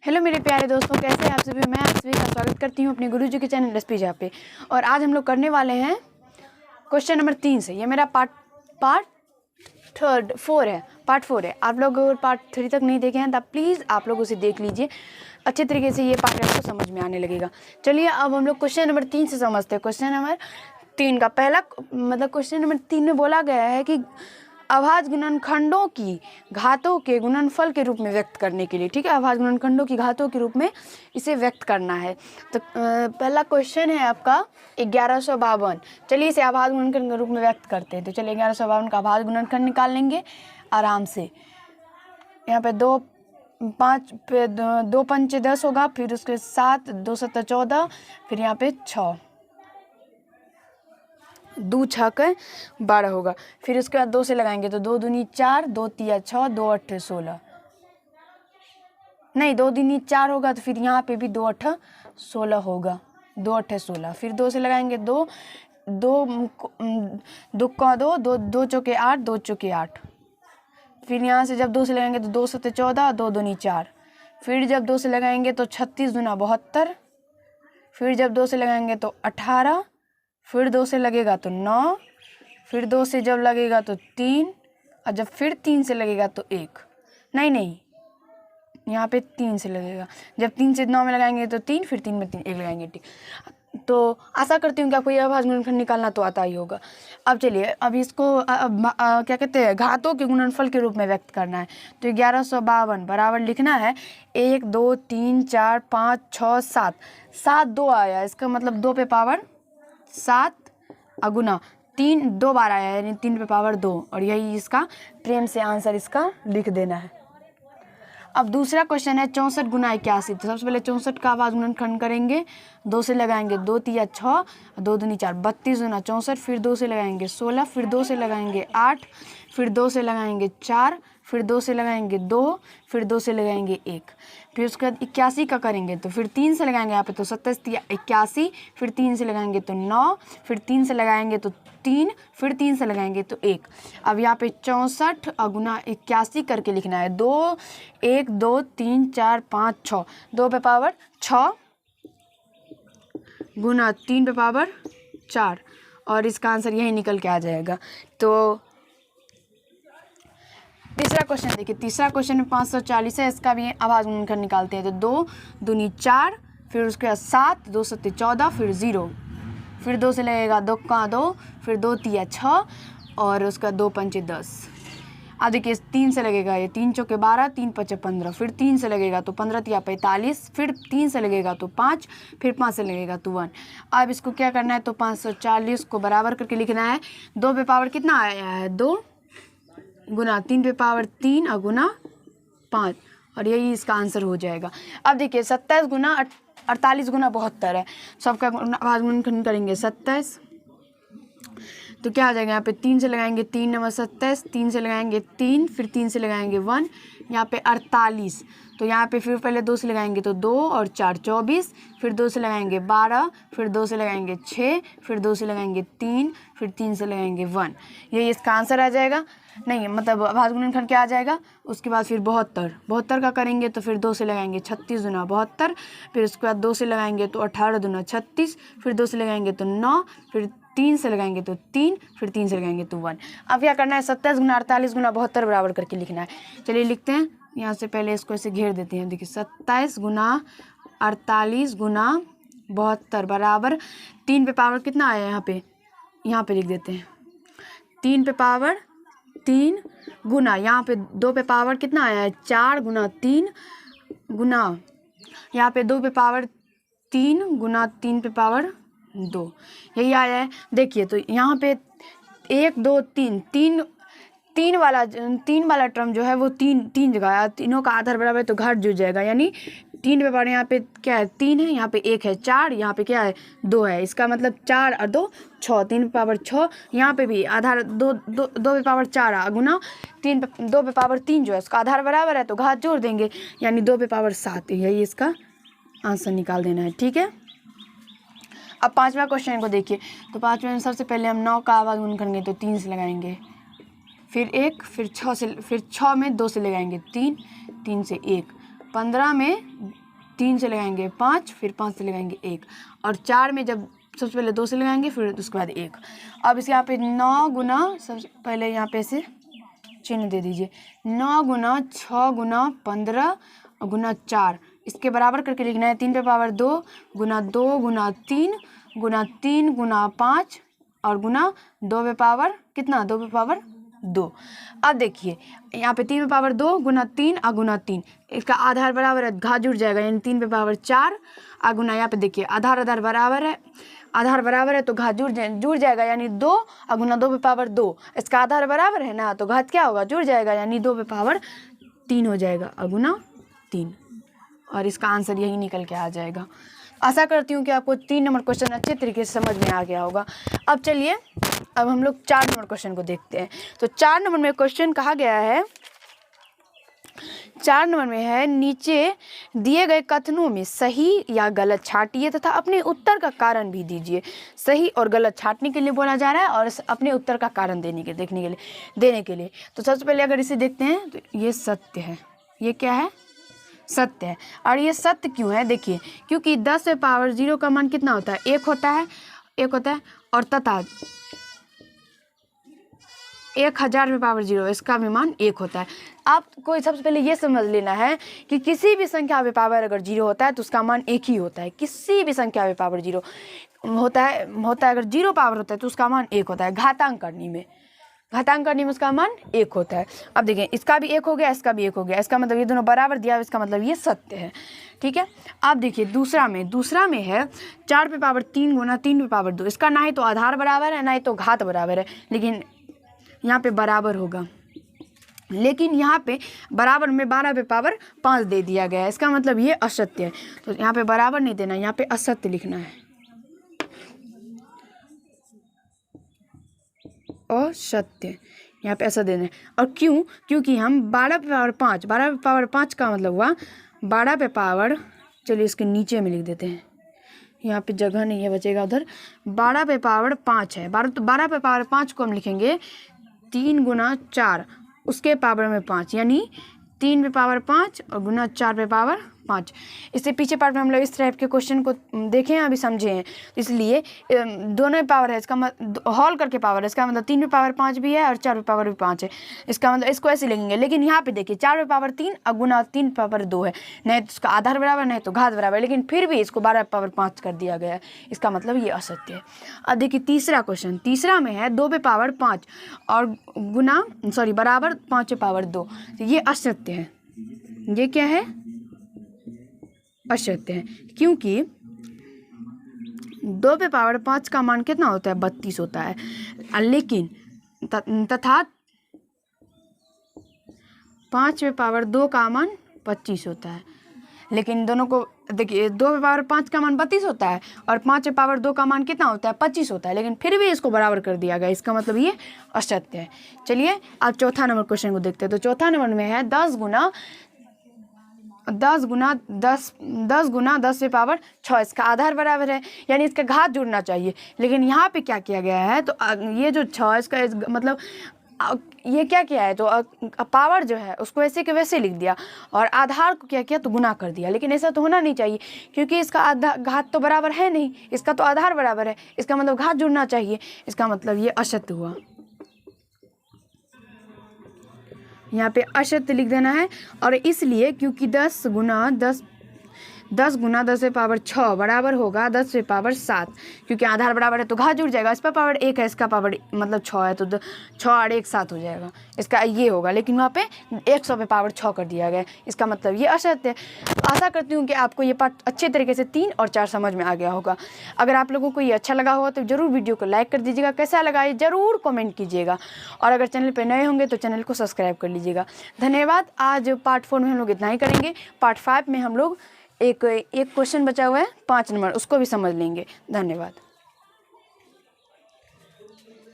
Hello मेरे प्यारे दोस्तों, कैसे हैं आप सभी। मैं आप सभी का स्वागत करती हूं अपने गुरुजी के चैनल रेसिपी जहाँ पे। और आज हम लोग करने वाले हैं क्वेश्चन नंबर 3 से। ये मेरा पार्ट 4 है। आप लोग अगर पार्ट 3 तक नहीं देखे हैं तब प्लीज़ आप लोग उसे देख लीजिए, अच्छे तरीके से ये पार्ट आपको समझ में आने लगेगा। चलिए अब हम लोग क्वेश्चन नंबर 3 से समझते हैं। क्वेश्चन नंबर 3 का पहला क्वेश्चन नंबर 3 में बोला गया है कि अभाज्य गुणनखंडों की घातों के गुणनफल के रूप में व्यक्त करने के लिए, ठीक है, अभाज्य गुणनखंडों की घातों के रूप में इसे व्यक्त करना है। तो पहला क्वेश्चन है आपका 1152। चलिए इसे अभाज्य गुणनखंड के रूप में व्यक्त करते हैं। तो चलिए 1152 का अभाज्य गुणनखंड निकाल लेंगे आराम से। यहाँ पे 2 पंचे 10 होगा, फिर उसके 7 2 7 14, फिर यहाँ पे 6 2 6 12 होगा। फिर उसके बाद 2 से लगाएंगे तो 2 दूनी 4, 2 तिया 6, 2 8 16, नहीं 2 दूनी 4 होगा तो फिर यहाँ पे भी 2 8 16 होगा, 2 8 16। फिर 2 से लगाएंगे 2 का 2 2 2 चौके 8, 2 चौके 8। फिर यहाँ से जब 2 से लगाएंगे तो 2 7 14, 2 दूनी 4। फिर जब 2 से लगाएंगे तो 36 दूना 72। फिर जब 2 से लगाएंगे तो 18। फिर 2 से लगेगा तो 9। फिर 2 से जब लगेगा तो 3, और जब फिर 3 से लगेगा तो 1। नहीं यहाँ पे 3 से लगेगा। जब 3 से 9 में लगाएंगे तो 3, फिर 3 में 1 लगाएंगे, ठीक। तो आशा करती हूँ कि आपको यह अभाज्य गुणनखंड निकालना तो आता ही होगा। अब चलिए अब इसको क्या कहते हैं, घातों के गुणनफल के रूप में व्यक्त करना है। तो 1152 बराबर लिखना है 1 2 3 4 5 6 7 7 2 आया, इसका मतलब 2 पे पावर 7 अगुना 3 2 बार आया, यानी 3 पे पावर 2। और यही इसका प्रेम से आंसर इसका लिख देना है। अब दूसरा क्वेश्चन है 64 गुना 81। तो सबसे पहले 64 का अभाज्य गुणनखंड करेंगे। 2 से लगाएंगे 2 तिया 6, 2 दूनी 4, 32 गुना 64। फिर 2 से लगाएंगे 16, फिर 2 से लगाएंगे 8, फिर 2 से लगाएंगे 4, फिर 2 से लगाएंगे 2, फिर 2 से लगाएंगे 1। फिर उसके बाद 81 का करेंगे तो फिर 3 से लगाएंगे यहाँ पे तो 27 तिया 81। फिर 3 से लगाएंगे तो 9, फिर 3 से लगाएंगे तो 3, फिर 3 से लगाएंगे तो 1। अब यहाँ पे 64 गुना 81 करके लिखना है। 2 1 2 3 4 5 6, 2 पे पावर 6 गुना 3 पे पावर 4, और इसका आंसर यही निकल के आ जाएगा। तो तीसरा क्वेश्चन देखिए। तीसरा क्वेश्चन में 540 है, इसका भी अभाज्य गुणनखंड निकालते हैं। तो 2 दूनी 4, फिर उसके बाद 7 2 7 14, फिर 0। फिर 2 से लगेगा 2 का 2, फिर 2 तिया 6, और उसका 2 पंचे 10। अब देखिए 3 से लगेगा ये 3 चौके 12, 3 पचे 15। फिर 3 से लगेगा तो 15 तिया 45। फिर 3 से लगेगा तो 5, फिर 5 से लगेगा तो 1। अब इसको क्या करना है, तो 540 को बराबर करके लिखना है। 2 पे पावर कितना आया है, 2 गुना 3 पे पावर 3 और गुना 5, और यही इसका आंसर हो जाएगा। अब देखिए 27 गुना 48 गुना 72 है। सबका अभाज्य गुणनखंड करेंगे 27। तो क्या आ जाएगा, यहाँ पे 3 से लगाएंगे 3 नंबर 27, 3 से लगाएंगे 3, फिर 3 से लगाएंगे 1, यहाँ पे 48। तो यहाँ पे फिर पहले 2 से लगाएंगे तो 2 और 4 24, फिर 2 से लगाएंगे 12, फिर 2 से लगाएंगे 6, फिर 2 से लगाएंगे 3, फिर 3 से लगाएंगे 1। यही इसका आंसर आ जाएगा। नहीं मतलब अभाज्य गुणनखंड क्या आ जाएगा। उसके बाद फिर 72 का करेंगे तो फिर 2 से लगाएंगे 36 दुना 72, फिर उसके बाद 2 से लगाएंगे तो 18 दुना 36, फिर 2 से लगाएंगे तो 9, फिर 3 से लगाएंगे तो 3, फिर 3 से लगाएंगे तो 1। अब क्या करना है, 27 गुना 48 गुना 72 बराबर करके लिखना है। चलिए लिखते हैं। यहाँ से पहले इसको ऐसे घेर देते हैं। देखिए 27 गुना 48 गुना 72 बराबर 3 पे पावर कितना आया यहाँ पे लिख देते हैं। 3 पे पावर 3 गुना यहाँ पे 2 पे पावर कितना आया है, 4 गुना 3 गुना यहाँ पे 2 पे पावर 3 गुना 3 पे पावर 2, यही आया है। देखिए तो यहाँ पे 1 2 3 3 वाला टर्म जो है वो 3 जगह आया। तीनों का आधार बराबर है तो घट जुड़ जाएगा, यानी 3 पे पावर यहाँ पे क्या है 3 है, यहाँ पे 1 है 4, यहाँ पे क्या है 2 है। इसका मतलब 4 और 2 6, 3 पे पावर 6। यहाँ पे भी आधार 2 पे पावर 4 गुना 2 पे पावर 3 जो है उसका आधार बराबर है तो घात जोड़ देंगे, यानी 2 पे पावर 7। यही इसका आंसर निकाल देना है, ठीक है। अब 5वां क्वेश्चन को देखिए। तो 5वें में सबसे पहले हम 9 का अभाज्य गुणनखंड करेंगे तो 3 से लगाएंगे, फिर 1, फिर 6 में 2 से लगाएंगे 3, 3 से 1, 15 में 3 से लगाएंगे 5, फिर 5 से लगाएंगे 1, और 4 में जब सबसे पहले 2 से लगाएंगे फिर उसके बाद 1। अब इस यहाँ पे 9 गुना, सबसे पहले यहाँ पे से चिन्ह दे दीजिए, 9 गुना 6 गुना 15 गुना 4, इसके बराबर करके लिखना है 3 पे पावर 2 गुना 2 गुना 3 गुना 3 गुना 5 और गुना 2 पे पावर कितना, 2 पे पावर 2। अब देखिए यहाँ पे 3 पे पावर 2 गुना 3 और गुना 3, इसका आधार बराबर है, घात जुड़ जाएगा, यानी 3 पे पावर 4 और गुना, यहाँ पे देखिए आधार बराबर है, आधार बराबर है तो घात जुड़ जाएगा, यानी 2 और गुना 2 पे पावर 2, इसका आधार बराबर है ना, तो घात क्या होगा, जुड़ जाएगा, यानी 2 पे पावर 3 हो जाएगा और गुना 3, और इसका आंसर यही निकल के आ जाएगा। आशा करती हूँ कि आपको 3 नंबर क्वेश्चन अच्छे तरीके से समझ में आ गया होगा। अब चलिए अब हम लोग 4 नंबर क्वेश्चन को देखते हैं। तो 4 नंबर में क्वेश्चन कहा गया है, 4 नंबर में है, नीचे दिए गए कथनों में सही या गलत छांटिए तथा अपने उत्तर का कारण भी दीजिए। सही और गलत छांटने के लिए बोला जा रहा है और अपने उत्तर का कारण देने के लिए। तो सबसे पहले अगर इसे देखते हैं तो ये सत्य है, ये क्या है, सत्य है। और ये सत्य क्यों है, देखिए क्योंकि 10 पे पावर 0 का मान कितना होता है, 1 होता है, और तथा 1000 पे पावर 0 इसका भी मान 1 होता है। आपको सबसे पहले ये समझ लेना है कि किसी भी संख्या पे पावर अगर 0 होता है तो उसका मान 1 ही होता है। किसी भी संख्या पे पावर 0 होता है अगर 0 पावर होता है तो उसका मान 1 होता है। घातांक करने में उसका मान 1 होता है। अब देखिए इसका भी 1 हो गया, इसका भी 1 हो गया, इसका मतलब ये दोनों बराबर दिया, इसका मतलब ये सत्य है। ठीक है। अब देखिए दूसरा में है 4 पे पावर 3 गुना 3 पे पावर 2, इसका ना ही तो आधार बराबर है ना ही तो घात बराबर है, लेकिन यहाँ पे बराबर होगा, लेकिन यहाँ पे बराबर में 12 पे पावर 5 दे दिया गया है, इसका मतलब ये असत्य है। तो यहाँ पे बराबर नहीं देना, यहाँ पे असत्य लिखना है, असत्य, यहाँ पे ऐसा देना है। और क्यों, क्योंकि हम 12 पे पावर 5 का मतलब हुआ 12 पे पावर, चलिए इसके नीचे में लिख देते हैं, यहाँ पे जगह नहीं है बचेगा उधर, 12 पे पावर 5 है, 12 पे पावर 5 को हम लिखेंगे 3 गुना 4 उसके पावर में 5, यानी 3 पे पावर 5 और गुना 4 पे पावर 5। इससे पीछे पार्ट में हम लोग इस टाइप के क्वेश्चन को देखे हैं, अभी समझे हैं, इसलिए दोनों पावर है, इसका हॉल करके पावर है, इसका मतलब 3 पे पावर 5 भी है और 4 पे पावर भी 5 है, इसका मतलब इसको ऐसे लिखेंगे। लेकिन यहाँ पे देखिए 4 पे पावर 3 और गुना 3 पे पावर 2 है, नहीं तो उसका आधार बराबर नहीं तो घात बराबर, लेकिन फिर भी इसको 12 पे पावर 5 कर दिया गया है, इसका मतलब ये असत्य है। अब देखिए तीसरा में है 2 पे पावर 5 और बराबर 5 पे पावर 2, तो ये असत्य है। ये क्या है, असत्य है, क्योंकि 2 पे पावर 5 का मान कितना होता है, 32 होता है, लेकिन तथा 5 पे पावर 2 का मान 25 होता है। लेकिन दोनों को देखिए 2 पे पावर 5 का मान 32 होता है और 5 पे पावर 2 का मान कितना होता है, 25 होता है, लेकिन फिर भी इसको बराबर कर दिया गया, इसका मतलब ये असत्य है। चलिए अब चौथा नंबर क्वेश्चन को देखते हैं। तो चौथा नंबर में है 10 गुना 10 पे पावर 6, इसका आधार बराबर है, यानी इसका घात जुड़ना चाहिए, लेकिन यहाँ पे क्या किया गया है, तो ये जो 6 इसका मतलब ये क्या किया है, तो पावर जो है उसको ऐसे के वैसे लिख दिया और आधार को क्या किया, तो गुना कर दिया, लेकिन ऐसा तो होना नहीं चाहिए, क्योंकि इसका घात तो बराबर है नहीं, इसका तो आधार बराबर है, इसका मतलब घात जुड़ना चाहिए, इसका मतलब ये असत्य हुआ। यहाँ पे असत्य लिख देना है, और इसलिए क्योंकि 10 गुना 10 पे पावर 6 बराबर होगा 10 पे पावर 7, क्योंकि आधार बराबर है तो घात जुड़ जाएगा, इस पर पावर 1 है, इसका पावर मतलब 6 है, तो 6 और 1 7 हो जाएगा, इसका ये होगा, लेकिन वहाँ पे 100 पे पावर 6 कर दिया गया, इसका मतलब ये असत्य है। आशा करती हूँ कि आपको ये पार्ट अच्छे तरीके से 3 और 4 समझ में आ गया होगा। अगर आप लोगों को ये अच्छा लगा होगा तो ज़रूर वीडियो को लाइक कर दीजिएगा, कैसा लगा ये ज़रूर कमेंट कीजिएगा, और अगर चैनल पर नए होंगे तो चैनल को सब्सक्राइब कर लीजिएगा। धन्यवाद। आज पार्ट 4 में हम लोग इतना ही करेंगे। पार्ट 5 में हम लोग एक क्वेश्चन बचा हुआ है 5 नंबर, उसको भी समझ लेंगे। धन्यवाद।